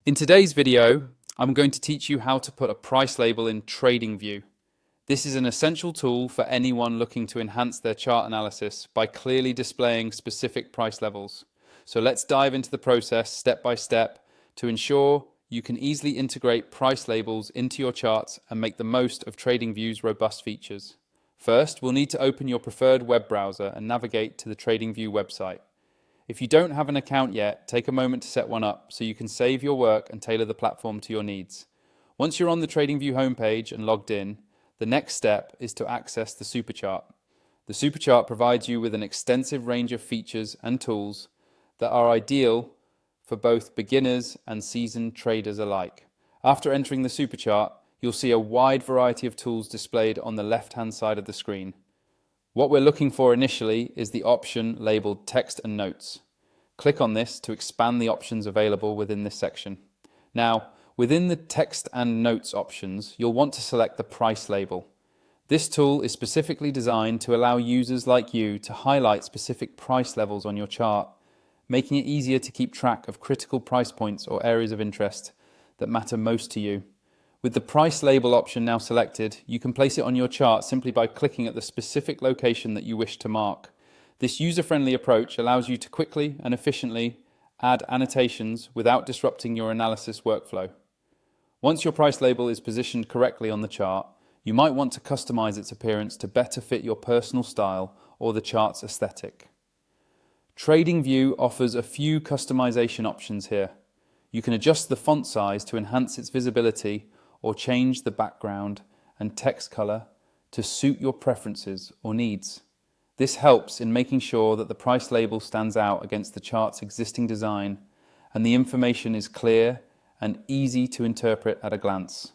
In today's video, I'm going to teach you how to put a price label in Tradingview. This is an essential tool for anyone looking to enhance their chart analysis by clearly displaying specific price levels. So let's dive into the process step by step to ensure you can easily integrate price labels into your charts and make the most of Tradingview's robust features. First, we'll need to open your preferred web browser and navigate to the Tradingview website. If you don't have an account yet, take a moment to set one up so you can save your work and tailor the platform to your needs. Once you're on the Tradingview homepage and logged in, the next step is to access the superchart. The superchart provides you with an extensive range of features and tools that are ideal for both beginners and seasoned traders alike. After entering the superchart, you'll see a wide variety of tools displayed on the left-hand side of the screen. What we're looking for initially is the option labeled Text and Notes. Click on this to expand the options available within this section. Now, within the Text and Notes options, you'll want to select the price label. This tool is specifically designed to allow users like you to highlight specific price levels on your chart, making it easier to keep track of critical price points or areas of interest that matter most to you. With the price label option now selected, you can place it on your chart simply by clicking at the specific location that you wish to mark. This user-friendly approach allows you to quickly and efficiently add annotations without disrupting your analysis workflow. Once your price label is positioned correctly on the chart, you might want to customize its appearance to better fit your personal style or the chart's aesthetic. Tradingview offers a few customization options here. You can adjust the font size to enhance its visibility or change the background and text color to suit your preferences or needs. This helps in making sure that the price label stands out against the chart's existing design and the information is clear and easy to interpret at a glance.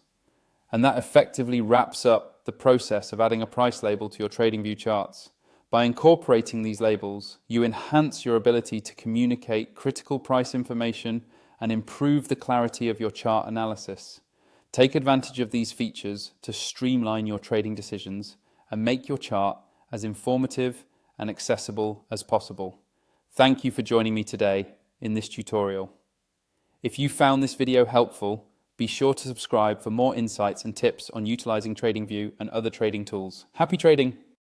And that effectively wraps up the process of adding a price label to your Tradingview charts. By incorporating these labels, you enhance your ability to communicate critical price information and improve the clarity of your chart analysis. Take advantage of these features to streamline your trading decisions and make your chart as informative and accessible as possible. Thank you for joining me today in this tutorial. If you found this video helpful, be sure to subscribe for more insights and tips on utilizing Tradingview and other trading tools. Happy trading!